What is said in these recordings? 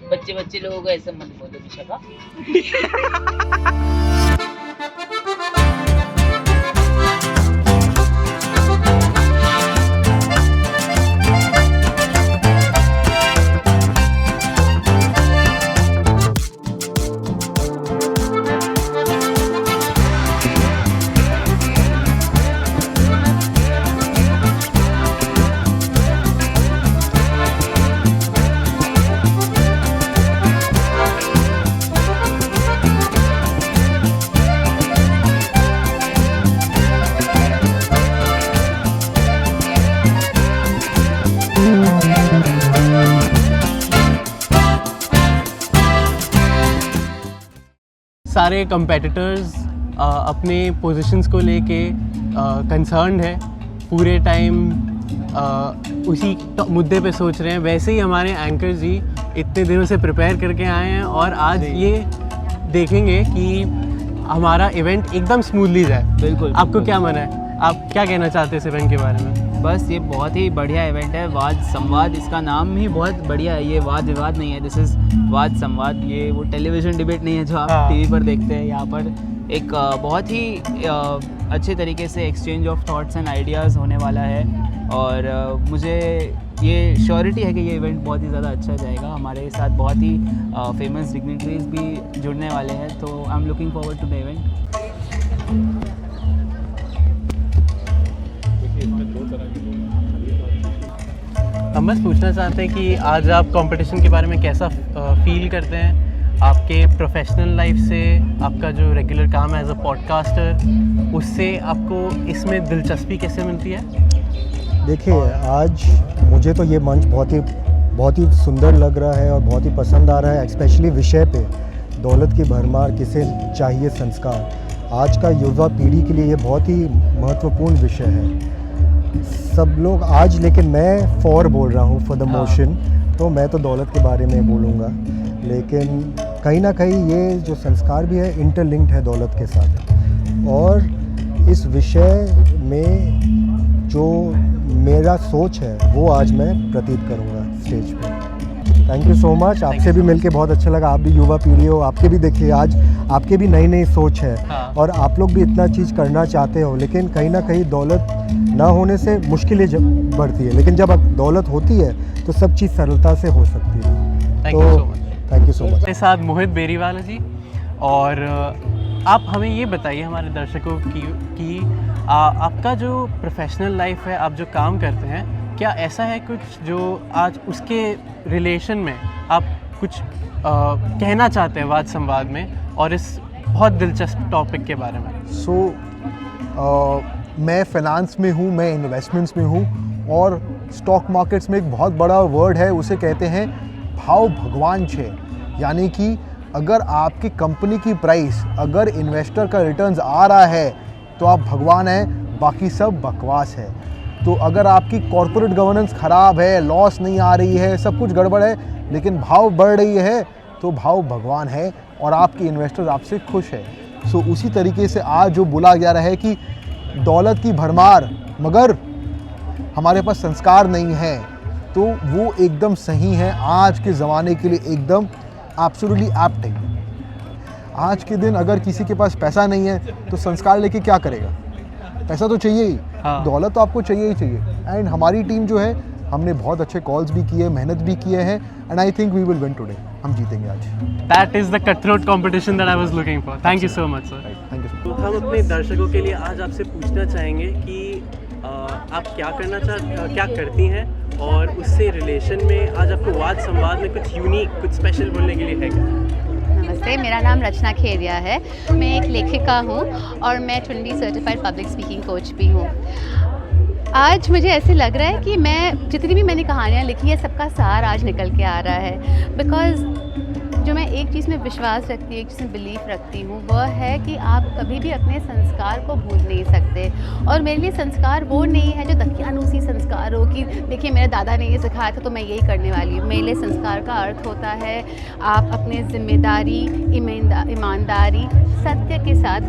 बच्चे बच्चे लोगों को ऐसा मत बोलो विशाखा। सारे कंपेटिटर्स अपने पोजीशंस को लेके कंसर्न्ड है, पूरे टाइम उसी मुद्दे पे सोच रहे हैं। वैसे ही हमारे एंकर जी इतने दिनों से प्रिपेयर करके आए हैं और आज ये देखेंगे कि हमारा इवेंट एकदम स्मूथली जाए। बिल्कुल। आपको क्या मन है, आप क्या कहना चाहते हैं इस इवेंट के बारे में? बस ये बहुत ही बढ़िया इवेंट है, वाद संवाद, इसका नाम ही बहुत बढ़िया है। ये वाद विवाद नहीं है, दिस इज़ वाद संवाद। ये वो टेलीविज़न डिबेट नहीं है जो आप टीवी पर देखते हैं। यहाँ पर एक बहुत ही अच्छे तरीके से exchange of thoughts and ideas होने वाला है और मुझे ये श्योरिटी है कि ये इवेंट बहुत ही ज़्यादा अच्छा जाएगा। हमारे साथ बहुत ही फेमस डिग्निटरीज भी जुड़ने वाले हैं, तो I am looking forward to the event. हम बस पूछना चाहते हैं कि आज आप कंपटीशन के बारे में कैसा फील करते हैं? आपके प्रोफेशनल लाइफ से, आपका जो रेगुलर काम है एज अ पॉडकास्टर, उससे आपको इसमें दिलचस्पी कैसे मिलती है? देखिए, आज मुझे तो ये मंच बहुत ही सुंदर लग रहा है और बहुत ही पसंद आ रहा है, स्पेशली विषय पे दौलत की भरमार, किसे चाहिए संस्कार। आज का युवा पीढ़ी के लिए ये बहुत ही महत्वपूर्ण विषय है। सब लोग आज, लेकिन मैं फॉर बोल रहा हूँ, फॉर द मोशन, तो मैं तो दौलत के बारे में बोलूँगा। लेकिन कहीं ना कहीं ये जो संस्कार भी है इंटरलिंक्ड है दौलत के साथ, और इस विषय में जो मेरा सोच है वो आज मैं प्रतीत करूँगा स्टेज पे। Thank you so much. आपसे भी मिलके बहुत अच्छा लगा। आप भी युवा पीढ़ी हो, आपके भी देखिए आज आपके भी नई नई सोच है और आप लोग भी इतना चीज़ करना चाहते हो, लेकिन कहीं ना कहीं दौलत ना होने से मुश्किलें बढ़ती है, लेकिन जब दौलत होती है तो सब चीज़ सरलता से हो सकती है। Thank you so much. Thank you so much. मेरे साथ मोहित बेरीवाला जी, और आप हमें ये बताइए हमारे दर्शकों कि आपका जो प्रोफेशनल लाइफ है, आप जो काम करते हैं, क्या ऐसा है कुछ जो आज उसके रिलेशन में आप कुछ कहना चाहते हैं वाद संवाद में और इस बहुत दिलचस्प टॉपिक के बारे में? मैं फाइनेंस में हूँ, मैं इन्वेस्टमेंट्स में हूँ, और स्टॉक मार्केट्स में एक बहुत बड़ा वर्ड है, उसे कहते हैं भाव भगवान छे। यानी कि अगर आपकी कंपनी की प्राइस, अगर इन्वेस्टर का रिटर्न्स आ रहा है तो आप भगवान हैं, बाकी सब बकवास है। तो अगर आपकी कॉर्पोरेट गवर्नेंस ख़राब है, लॉस नहीं आ रही है, सब कुछ गड़बड़ है, लेकिन भाव बढ़ रही है, तो भाव भगवान है और आपके इन्वेस्टर्स आपसे खुश है। सो उसी तरीके से आज जो बोला जा रहा है कि दौलत की भरमार मगर हमारे पास संस्कार नहीं है, तो वो एकदम सही है। आज के ज़माने के लिए एकदम एब्सोल्युटली एप्ट है। आज के दिन अगर किसी के पास पैसा नहीं है तो संस्कार लेके क्या करेगा? पैसा तो चाहिए ही, दौलत तो आपको चाहिए ही चाहिए। एंड हमारी टीम जो है, हमने बहुत अच्छे कॉल्स भी किए, मेहनत भी किए हैं, and I think we will win today. हम जीतेंगे आज। That is the cutthroat competition that I was looking for. Thank you so much, sir. Thank you. तो हम अपने दर्शकों के लिए आज आपसे पूछना चाहेंगे कि आप क्या करती हैं और उससे रिलेशन में आज आपको वाद संवाद में कुछ यूनिक, कुछ स्पेशल बोलने के लिए है क्या? नमस्ते, मेरा नाम रचना खेरिया है। मैं एक लेखिका हूँ और मैं Trinity certified public speaking coach भी हूँ। आज मुझे ऐसे लग रहा है कि मैं जितनी भी मैंने कहानियाँ लिखी है, सबका सार आज निकल के आ रहा है। बिकॉज़ जो मैं एक चीज़ में विश्वास रखती हूँ, एक चीज़ में बिलीफ रखती हूँ, वह है कि आप कभी भी अपने संस्कार को भूल नहीं सकते। और मेरे लिए संस्कार वो नहीं है जो दकियानूसी संस्कार हो कि देखिए मेरे दादा ने ये सिखाया था तो मैं यही करने वाली हूँ। मेरे लिए संस्कार का अर्थ होता है आप अपने जिम्मेदारी, ईमानदारी, सत्य के साथ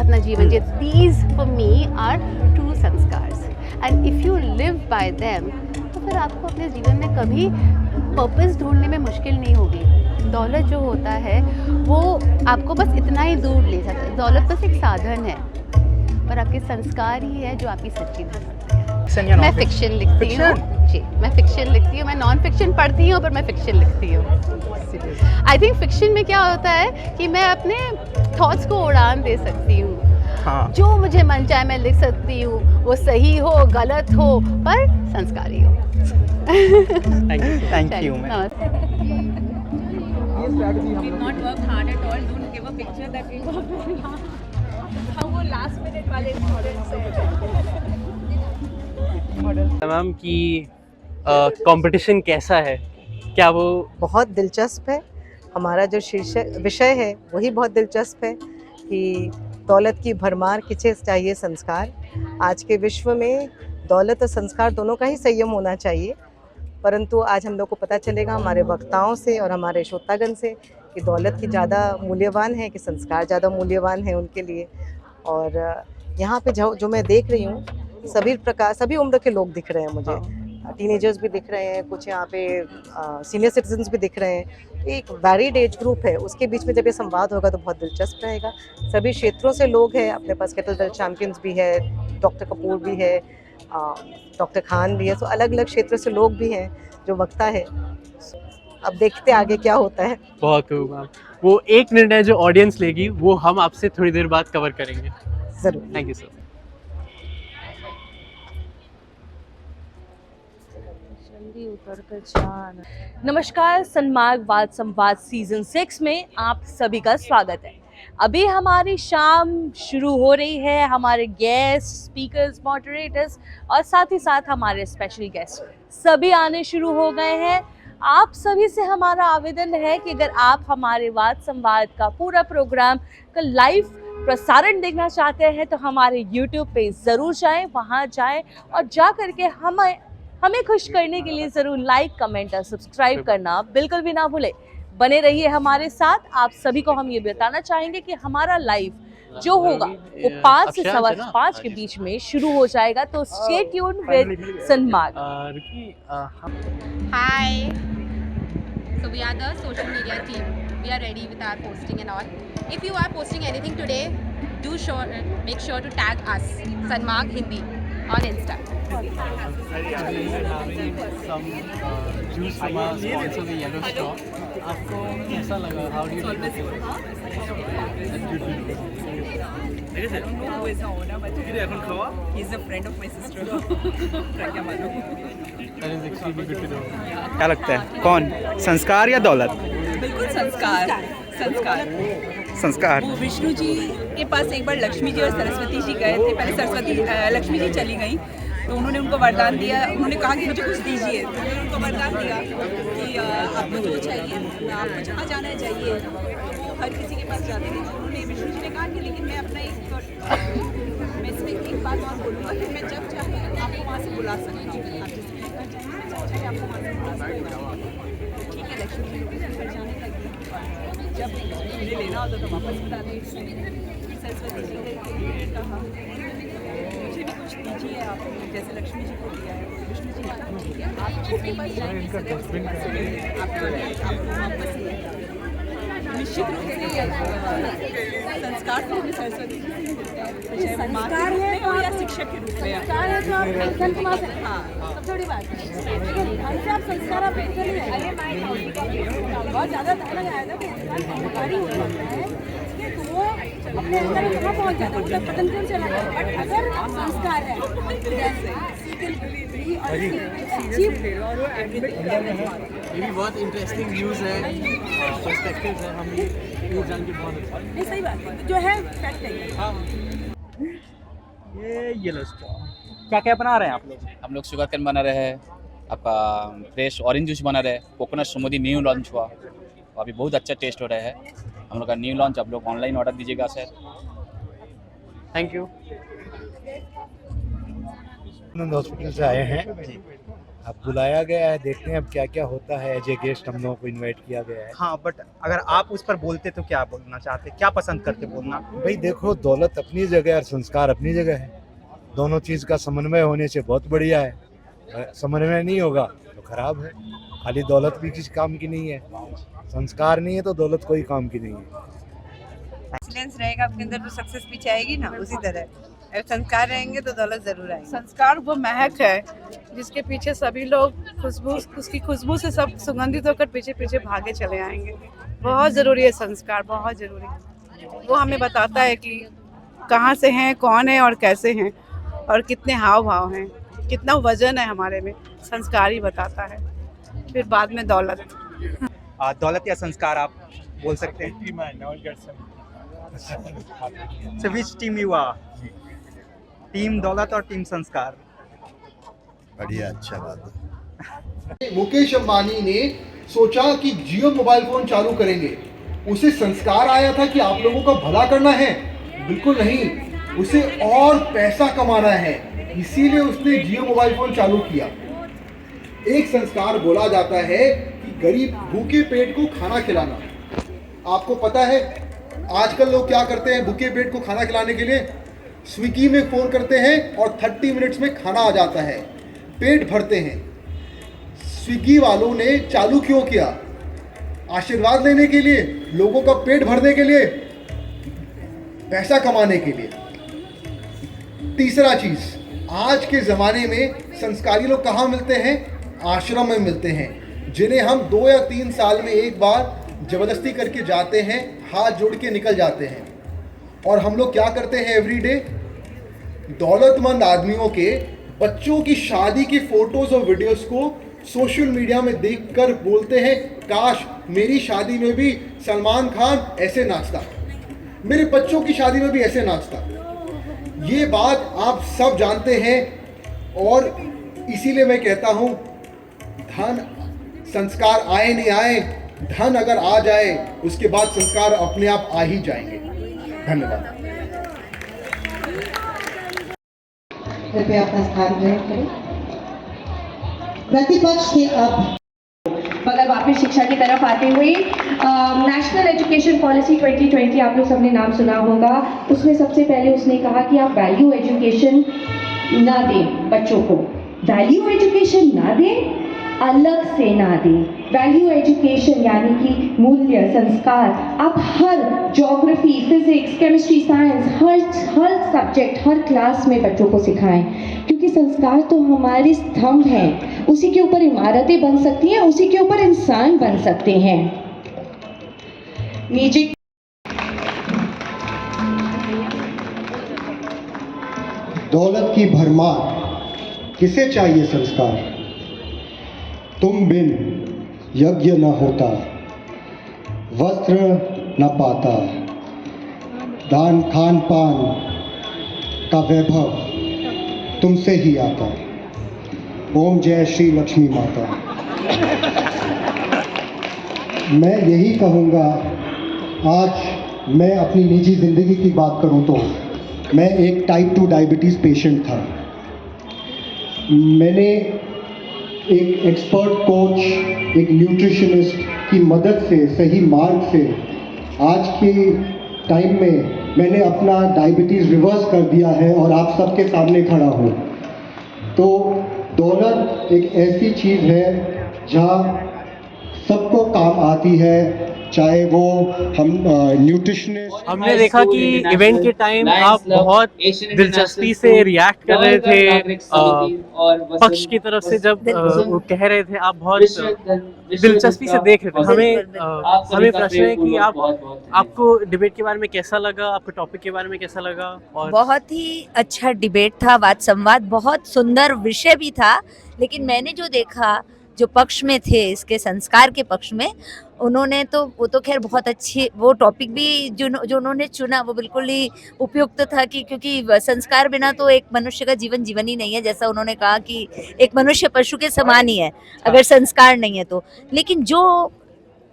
अपना जीवन जिए। These for me are true संस्कार्स, and if you live by them तो फिर आपको अपने जीवन में कभी पर्पस ढूंढने में मुश्किल नहीं होगी। दौलत जो होता है वो आपको बस इतना ही दूर ले जाता है। दौलत बस एक साधन है, पर आपके संस्कार ही है जो आपकी सच्ची दौलत है। मैं फिक्शन लिखती हूँ जी, मैं फिक्शन लिखती हूँ। मैं नॉन फिक्शन पढ़ती हूँ पर मैं फिक्शन लिखती हूँ। आई थिंक फिक्शन में क्या होता है कि मैं अपने थॉट्स को उड़ान दे सकती हूँ। हाँ। जो मुझे मन चाहे मैं लिख सकती हूँ, वो सही हो गलत हो पर संस्कारी हो। Thank you ma'am. नमस्ते। did not work hard at all. Don't give a picture that we worked very hard. How वो last minute वाले मैम की कंपटीशन कैसा है, क्या वो बहुत दिलचस्प है। हमारा जो विषय है वही बहुत दिलचस्प है कि दौलत की भरमार किसे चाहिए संस्कार। आज के विश्व में दौलत और संस्कार दोनों का ही संयम होना चाहिए, परंतु आज हम लोग को पता चलेगा हमारे वक्ताओं से और हमारे श्रोतागण से कि दौलत की ज़्यादा मूल्यवान है कि संस्कार ज़्यादा मूल्यवान है उनके लिए। और यहाँ पे जो मैं देख रही हूँ सभी उम्र के लोग दिख रहे हैं मुझे। टीनेजर्स भी दिख रहे हैं, कुछ यहाँ पे सीनियर सिटीजन्स भी दिख रहे हैं। तो एक वैरिड एज ग्रुप है, उसके बीच में जब ये संवाद होगा तो बहुत दिलचस्प रहेगा। सभी क्षेत्रों से लोग हैं, अपने पास केटल बेल चैम्पियंस भी है, डॉक्टर कपूर भी है, डॉक्टर खान भी है। तो अलग अलग क्षेत्रों से लोग भी हैं जो वक्ता है। अब देखते आगे क्या होता है। बहुत खूब मैम। वो एक निर्णय जो ऑडियंस लेगी वो हम आपसे थोड़ी देर बाद कवर करेंगे। ज़रूर। Thank you sir. नमस्कार, सन्मार्ग वाद संवाद सीजन 6 में आप सभी का स्वागत है। अभी हमारी शाम शुरू हो रही है। हमारे गेस्ट, स्पीकर्स, मॉडरेटर्स और साथ ही साथ हमारे स्पेशल गेस्ट सभी आने शुरू हो गए हैं। आप सभी से हमारा आवेदन है कि अगर आप हमारे वाद संवाद का पूरा प्रोग्राम का लाइव प्रसारण देखना चाहते हैं तो हमारे YouTube पे ज़रूर जाएं, वहां जाएं और जा करके हमें खुश करने के लिए ज़रूर लाइक, कमेंट और सब्सक्राइब करना बिल्कुल भी ना भूलें। बने रहिए हमारे साथ। आप सभी को हम ये बताना चाहेंगे कि हमारा लाइव जो होगा वो 5 से 5:15 के बीच में शुरू हो जाएगा, तो stay tuned with Sanmarg. Hi. So we are the social media team. We are ready with our posting and all. If you are posting anything today, make sure to tag us, Sanmarg Hindi, on Insta. Juice from our sponsor, the Yellow Straw. आपको कैसा लगा? How do you like it? He's a friend of my sister. That is extremely good to know. क्या लगता है कौन संस्कार या दौलत? बिल्कुल संस्कार। संस्कार। वो विष्णु जी के पास एक बार लक्ष्मी जी और सरस्वती जी गए थे। पहले लक्ष्मी जी चली गई तो उन्होंने उनको वरदान दिया। उन्होंने कहा कि मुझे कुछ दीजिए, तो उन्होंने उनको वरदान दिया कि आपको जो चाहिए, आपको जहाँ जाना है जाइए। तो वो हर किसी के पास जाते थे। उन्होंने विष्णु जी ने कहा कि लेकिन मैं अपना मैं इसमें एक बात और बोलूँगा कि मैं जब चाहे आपको वहाँ से बुला सकती हूँ। आप जिसके लिए घर जाए, मैं जब चाहे आपको वहाँ से बुला सकती हूँ। ठीक है, लक्ष्मी जी घर जाने लगी। जब मुझे लेना होता तो वापस बुला दें। सरस्वती जी ने कहा मुझे भी कुछ दीजिए आप, जैसे लक्ष्मी जी को दिया है। विष्णु जी ने कहा ठीक है, आप जिसके पास जाएंगे आपको वापस निश्चित रूप से संस्कार तो हमें सरस्वती जी से मिलता है, चाहे वो माँ के रूप में हो या शिक्षक के रूप में। संस्कार है तो आप पैसा कमा सकते हैं। हाँ, सबसे बड़ी बात है। हमसे आप संस्कार आप लेकर नहीं आए। बहुत ज़्यादा टाइम लगाया था तो संस्कारी हो जाता है तो वो अपने अंदर कहाँ पहुँच जाता है, उसका पतन क्यों चला गया। बट अगर संस्कार है ये भी बहुत इंटरेस्टिंग न्यूज़ है, पर्सपेक्टिव्स है, हम ये जान के बहुत अच्छा। नहीं, सही बात है, जो है फैक्ट है। ये येलो स्ट्रॉ क्या क्या बना रहे हैं आप लोग? हम लोग शुगर कैन बना रहे हैं, आपका फ्रेश ऑरेंज जूस बना रहे हैं, कोकोनट स्मूदी न्यू लॉन्च हुआ, अभी बहुत अच्छा टेस्ट हो रहा है हम लोग का न्यू लॉन्च। आप लोग ऑनलाइन ऑर्डर दीजिएगा सर। Thank you. हॉस्पिटल से आए हैं, अब बुलाया गया है, देखते हैं अब क्या क्या होता है। एज ए गेस्ट हम लोगों को इनवाइट किया गया है। हाँ, बट अगर आप उस पर बोलते तो क्या बोलना चाहते, क्या पसंद करते बोलना? भाई देखो, दौलत अपनी जगह और संस्कार अपनी जगह है, दोनों चीज़ का समन्वय होने से बहुत बढ़िया है। समन्वय नहीं होगा तो खराब है। खाली दौलत भी किसी काम की नहीं है, संस्कार नहीं है तो दौलत कोई काम की नहीं है। एक्सीलेंस रहेगा आपके अंदर तो सक्सेस पीछे आएगी ना, उसी तरह अगर संस्कार रहेंगे तो दौलत जरूर आएगी। संस्कार वो महक है जिसके पीछे सभी लोग उसकी खुशबू से सब सुगंधित होकर पीछे पीछे भागे चले आएंगे। बहुत ज़रूरी है संस्कार, बहुत ज़रूरी। वो हमें बताता है कि कहाँ से हैं, कौन है और कैसे हैं और कितने हाव भाव हैं, कितना वजन है हमारे में, संस्कार ही बताता है। फिर बाद में दौलत। दौलत या संस्कार आप बोल सकते हैं। So which team you are? Team दौलत और टीम संस्कार? बढ़िया, अच्छा बात है। मुकेश अंबानी ने सोचा कि जियो मोबाइल फोन चालू करेंगे, उसे संस्कार आया था कि आप लोगों का भला करना है? बिल्कुल नहीं, उसे और पैसा कमाना है, इसीलिए उसने जियो मोबाइल फोन चालू किया। एक संस्कार बोला जाता है कि गरीब भूखे पेट को खाना खिलाना। आपको पता है आजकल लोग क्या करते हैं भूखे पेट को खाना खिलाने के लिए? स्विगी में फ़ोन करते हैं और 30 मिनट्स में खाना आ जाता है, पेट भरते हैं। स्विगी वालों ने चालू क्यों किया? आशीर्वाद लेने के लिए, लोगों का पेट भरने के लिए, पैसा कमाने के लिए। तीसरा चीज़, आज के ज़माने में संस्कारी लोग कहाँ मिलते हैं? आश्रम में मिलते हैं, जिन्हें हम 2 या 3 साल में एक बार ज़बरदस्ती करके जाते हैं, हाथ जोड़ के निकल जाते हैं। और हम लोग क्या करते हैं एवरीडे? दौलतमंद आदमियों के बच्चों की शादी की फ़ोटोज़ और वीडियोज़ को सोशल मीडिया में देखकर बोलते हैं काश मेरी शादी में भी सलमान खान ऐसे नाचता, मेरे बच्चों की शादी में भी ऐसे नाचता। ये बात आप सब जानते हैं और इसीलिए मैं कहता हूँ धन संस्कार आए नहीं आए, धन अगर आ जाए उसके बाद संस्कार अपने आप आ ही जाएंगे। धन्यवाद। कृपया अपना स्थान ग्रहण करें। प्रतिपक्ष के अब मगर वापस शिक्षा की तरफ आते हुए नेशनल एजुकेशन पॉलिसी 2020 आप लोग सबने नाम सुना होगा। उसमें सबसे पहले उसने कहा कि आप वैल्यू एजुकेशन ना दें बच्चों को, वैल्यू एजुकेशन ना दें, अलग से ना दें। वैल्यू एजुकेशन यानी कि मूल्य संस्कार आप हर ज्योग्राफी, फिजिक्स, केमिस्ट्री, साइंस, हर सब्जेक्ट, हर क्लास में बच्चों को सिखाएं, क्योंकि संस्कार तो हमारे स्तंभ हैं। उसी के ऊपर इमारतें बन सकती हैं, उसी के ऊपर इंसान बन सकते हैं। म्यूजिक दौलत की भरमार किसे चाहिए संस्कार? तुम बिन यज्ञ न होता, वस्त्र न पाता, दान खान पान का वैभव तुमसे ही आता। ओम जय श्री लक्ष्मी माता। मैं यही कहूँगा, आज मैं अपनी निजी ज़िंदगी की बात करूँ तो मैं एक टाइप 2 डायबिटीज़ पेशेंट था। मैंने एक एक्सपर्ट कोच, एक न्यूट्रिशनिस्ट की मदद से, सही मार्ग से आज के टाइम में मैंने अपना डायबिटीज़ रिवर्स कर दिया है और आप सबके सामने खड़ा हूँ। तो दौलत एक ऐसी चीज़ है जहाँ सबको काम आती है, चाहे वो हम न्यूट्रिशनिस्ट। हमने देखा कि इवेंट के टाइम आप बहुत दिलचस्पी से रिएक्ट कर रहे थे, पक्ष की तरफ से जब वो कह रहे थे आप बहुत दिलचस्पी से देख रहे थे। हमें प्रश्न है कि आपको डिबेट के बारे में कैसा लगा, आपको टॉपिक के बारे में कैसा लगा? और बहुत ही अच्छा डिबेट था, वाद संवाद, बहुत सुंदर विषय भी था। लेकिन मैंने जो देखा, जो पक्ष में थे, इसके संस्कार के पक्ष में, उन्होंने तो वो तो खैर बहुत अच्छी, वो टॉपिक भी जो उन्होंने चुना वो बिल्कुल ही उपयुक्त था कि क्योंकि संस्कार बिना तो एक मनुष्य का जीवन ही नहीं है। जैसा उन्होंने कहा कि एक मनुष्य पशु के समान ही है अगर संस्कार नहीं है तो। लेकिन जो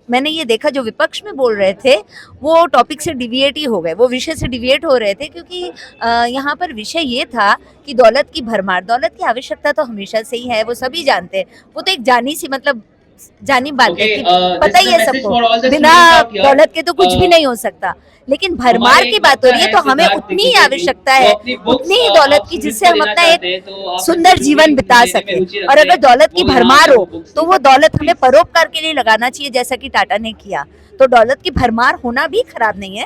मैंने ये देखा, जो विपक्ष में बोल रहे थे वो टॉपिक से डिविएट ही हो गए, वो विषय से डिविएट हो रहे थे, क्योंकि यहाँ पर विषय ये था कि दौलत की भरमार, दौलत की आवश्यकता तो हमेशा से ही है, वो सभी जानते हैं। वो तो एक जानी सी, मतलब जानी बात है कि this पता is ही the है message for all सबको the बिना students out here. दौलत के तो कुछ भी नहीं हो सकता, लेकिन भरमार की बात हो रही है तो हमें उतनी ही आवश्यकता है, उतनी ही दौलत की जिससे हम अपना एक सुंदर जीवन बिता सके। और अगर दौलत की भरमार हो तो वो दौलत हमें परोपकार के लिए लगाना चाहिए, जैसा कि टाटा ने किया। तो दौलत की भरमार होना भी खराब नहीं है।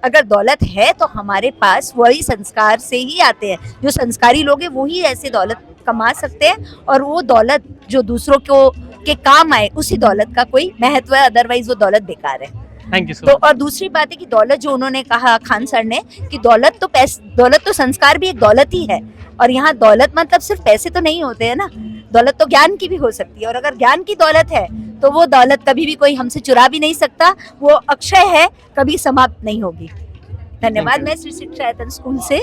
अगर दौलत है तो हमारे पास वही संस्कार से ही आते हैं, जो संस्कारी लोग हैं वही ऐसे दौलत कमा सकते हैं, और वो दौलत जो दूसरों को के काम आए उसी दौलत का कोई महत्व है, अदरवाइज वो दौलत बेकार है। थैंक यू सो तो और दूसरी बात है कि दौलत जो उन्होंने कहा खान सर ने कि दौलत तो संस्कार भी एक दौलत ही है, और यहाँ दौलत मतलब सिर्फ पैसे तो नहीं होते हैं ना, दौलत तो ज्ञान की भी हो सकती है, और अगर ज्ञान की दौलत है तो वो दौलत कभी भी कोई हमसे चुरा भी नहीं सकता, वो अक्षय है, कभी समाप्त नहीं होगी। धन्यवाद। मैं श्री शिक्षा यतन स्कूल से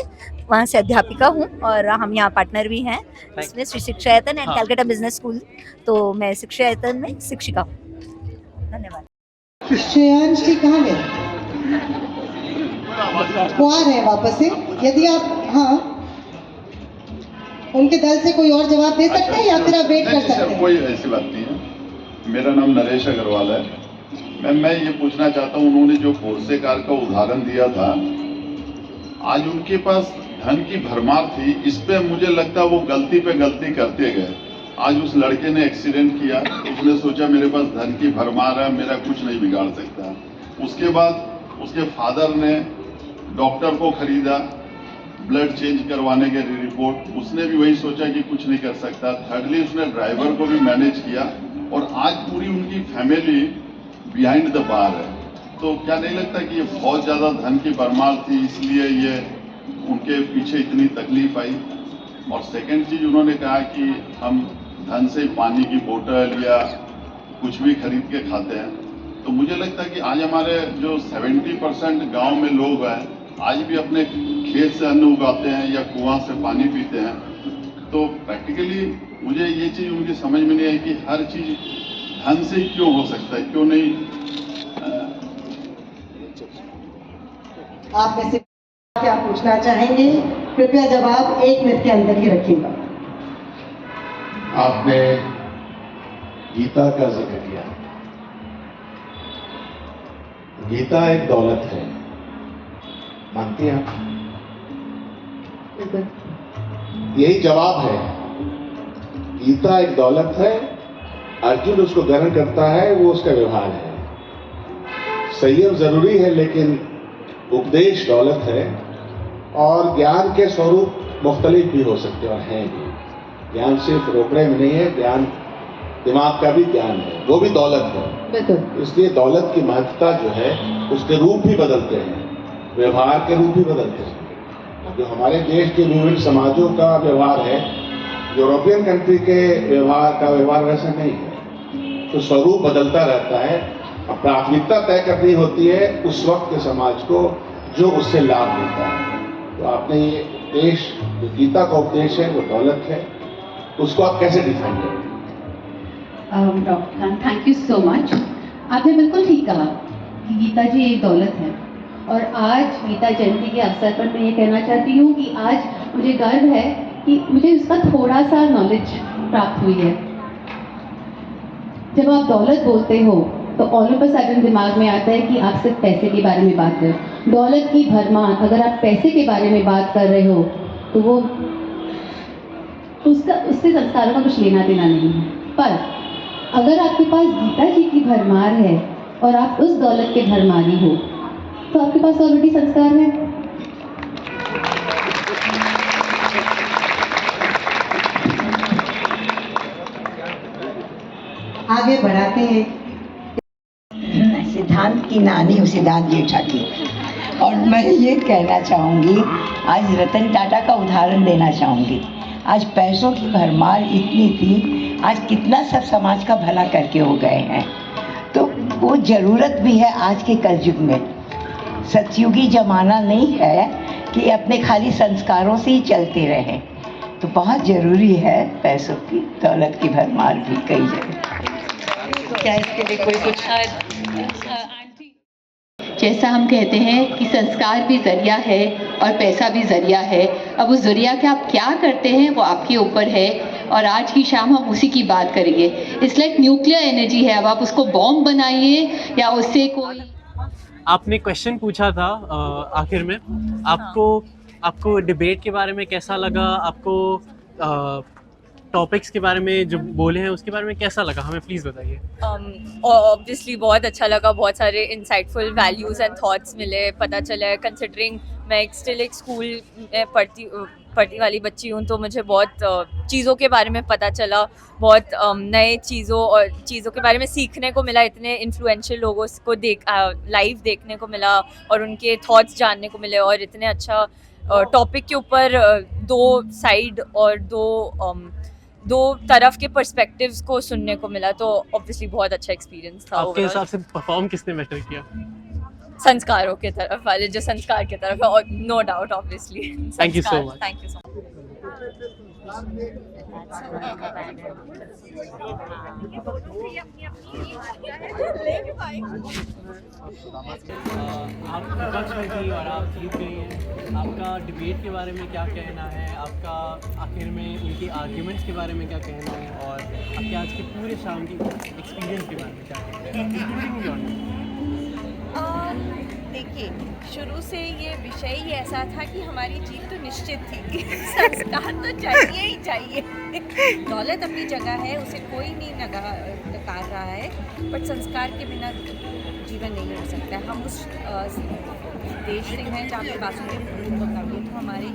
वहाँ से अध्यापिका हूँ, और हम यहाँ पार्टनर भी हैं इसमें, श्री शिक्षा यतन एंड कैलकाटा बिजनेस स्कूल। तो मैं शिक्षा यतन में शिक्षिका हूँ। धन्यवाद। श्रेयांश जी कहाँ गए? वो आ रहे हैं वापस से। यदि आप उनके दल से कोई और जवाब दे सकते हैं या फिर आप वेट कर सकते हैं? कोई ऐसी बात नहीं है। मेरा नाम नरेश अग्रवाल है। मैं ये पूछना चाहता हूँ, उन्होंने जो पोर्से कार का उदाहरण दिया था, आज उनके पास धन की भरमार थी, इस पे मुझे लगता है वो गलती पे गलती करते गए। आज उस लड़के ने एक्सीडेंट किया, उसने सोचा मेरे पास धन की भरमार है, मेरा कुछ नहीं बिगाड़ सकता। उसके बाद उसके फादर ने डॉक्टर को खरीदा, ब्लड चेंज करवाने के रिपोर्ट, उसने भी वही सोचा कि कुछ नहीं कर सकता। थर्डली उसने ड्राइवर को भी मैनेज किया, और आज पूरी उनकी फैमिली बिहाइंड द बार है। तो क्या नहीं लगता कि ये बहुत ज़्यादा धन की भरमार थी, इसलिए ये उनके पीछे इतनी तकलीफ आई? और सेकंड चीज़ उन्होंने कहा कि हम धन से पानी की बोतल या कुछ भी खरीद के खाते हैं, तो मुझे लगता है कि आज हमारे जो 70% गांव में लोग हैं, आज भी अपने खेत से अन्न उगाते हैं या कुआं से पानी पीते हैं। तो प्रैक्टिकली मुझे ये चीज़ उनकी समझ में नहीं आई कि हर चीज़ धन से ही क्यों हो सकता है, क्यों नहीं। आप में से क्या पूछना चाहेंगे? कृपया जवाब 1 मिनट के अंदर ही रखिएगा। आपने गीता का जिक्र किया। गीता एक दौलत है, मानती हैं आप? यही जवाब है। गीता एक दौलत है, अर्जुन उसको ग्रहण करता है, वो उसका व्यवहार है। संयम जरूरी है, लेकिन उपदेश दौलत है। और ज्ञान के स्वरूप मुख्तलिफ भी हो सकते हैं, और हैं भी। ज्ञान सिर्फ रोकड़े में नहीं है, ज्ञान दिमाग का भी ज्ञान है, वो भी दौलत है। इसलिए दौलत की महत्ता जो है, उसके रूप भी बदलते हैं, व्यवहार के रूप भी बदलते हैं। जो हमारे देश के विभिन्न समाजों का व्यवहार है, यूरोपियन कंट्री के व्यवहार का व्यवहार वैसा नहीं है। तो स्वरूप बदलता रहता है। अब प्राथमिकता तय करनी होती है उस वक्त के समाज को जो उससे लाभ मिलता है। तो आपने ये उपदेश, जो गीता का उपदेश है, वो दौलत है, उसको आप कैसे डिफाइन करेंगे? Doctor Khan, thank you so much. आपने बिल्कुल ठीक कहा कि गीता जी एक दौलत है, और आज गीता जयंती के अवसर पर मैं ये कहना चाहती हूँ कि आज मुझे गर्व है कि मुझे उसका थोड़ा सा नॉलेज प्राप्त हुई है। जब आप दौलत बोलते हो तो ऑल ऑफ अ सडन दिमाग में आता है कि आप सिर्फ पैसे के बारे में बात करें। दौलत की भरमार, अगर आप पैसे के बारे में बात कर रहे हो तो वो उससे संस्कारों का कुछ लेना देना नहीं है। पर अगर आपके पास गीता जी की भरमार है और आप उस दौलत के भरमारी हो, तो आपके पास ऑलरेडी संस्कार है। आगे बढ़ाते हैं। सिद्धांत की नानी सिद्धांत जेठा की, और मैं ये कहना चाहूँगी, आज रतन टाटा का उदाहरण देना चाहूँगी। आज पैसों की भरमार इतनी थी, आज कितना सब समाज का भला करके हो गए हैं। तो वो ज़रूरत भी है आज के कलयुग में। सतयुगी जमाना नहीं है कि अपने खाली संस्कारों से ही चलते रहें। तो बहुत ज़रूरी है पैसों की, दौलत की भरमार भी कई जगह। क्या इसके लिए कोई कुछ? जैसा हम कहते हैं कि संस्कार भी ज़रिया है और पैसा भी ज़रिया है। अब उस ज़रिया के आप क्या करते हैं वो आपके ऊपर है। और आज की शाम हम उसी की बात करेंगे। इट्स लाइक न्यूक्लियर एनर्जी है, अब आप उसको बॉम्ब बनाइए या उससे कोई। आपने क्वेश्चन पूछा था आखिर में, आपको डिबेट के बारे में कैसा लगा, आपको टॉपिक्स के बारे में जो बोले हैं उसके बारे में कैसा लगा, हमें प्लीज़ बताइए। ऑब्वियसली बहुत अच्छा लगा, बहुत सारे इंसाइटफुल वैल्यूज़ एंड थॉट्स मिले, पता चला कंसिडरिंग मैं स्टिल एक स्कूल में पढ़ती वाली बच्ची हूँ, तो मुझे बहुत चीज़ों के बारे में पता चला, बहुत नए चीज़ों के बारे में सीखने को मिला, इतने इन्फ्लुएंशियल लोगों को लाइव देखने को मिला और उनके थॉट्स जानने को मिले, और इतने अच्छा टॉपिक के ऊपर दो साइड और दो तरफ के पर्सपेक्टिव्स को सुनने को मिला, तो ऑब्वियसली बहुत अच्छा एक्सपीरियंस था। आपके हिसाब से परफॉर्म किसने बेटर किया? संस्कारों के तरफ वाले, जो संस्कार के तरफ है, और no doubt obviously. Thank you so much. Thank you so much. आप विपक्ष में थी और आप जीत गई हैं, आपका डिबेट के बारे में क्या कहना है, आपका आखिर में उनके आर्ग्यूमेंट्स के बारे में क्या कहना है, और आपके आज के पूरे शाम की एक्सपीरियंस के बारे में क्या कहना है? देखिए, शुरू से ये विषय ही ऐसा था कि हमारी जीत तो निश्चित थी। संस्कार तो चाहिए ही चाहिए। दौलत अपनी जगह है, उसे कोई नहीं नकार रहा है, बट संस्कार के बिना जीवन नहीं हो सकता है। हम उस देश से हैं जहाँ पे वासुदेव कुटुंबकम, तो हमारे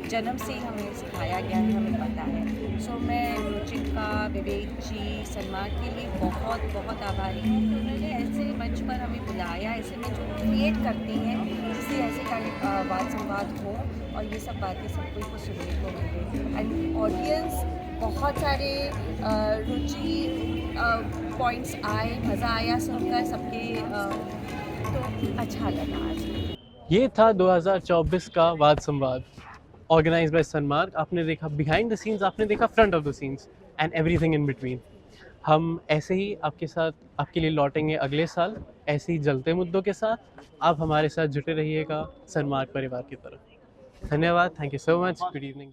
जन्म से ही हमें सिखाया गया है, हमें पता है। सो मैं रुचिका, विवेक जी, सन्मार्ग के लिए बहुत बहुत आभारी हूँ कि उन्होंने ऐसे मंच पर हमें बुलाया, ऐसे मंच क्रिएट करती हैं जिससे ऐसे वाद संवाद हो और ये सब बातें सबको को सुनने को मिले। एंड ऑडियंस बहुत सारे रुचि पॉइंट्स आए, मज़ा आया सुनकर सबके, तो अच्छा लगा आज। ये था 2024 का वाद संवाद ऑर्गेनाइज बाय सन्मार्ग। आपने देखा बिहाइंड द सीन्स, आपने देखा front of the scenes and everything in between. हम ऐसे ही आपके साथ, आपके लिए लौटेंगे अगले साल ऐसे ही जलते मुद्दों के साथ। आप हमारे साथ जुटे रहिएगा सन्मार्ग परिवार की तरफ। धन्यवाद, thank you so much, good evening.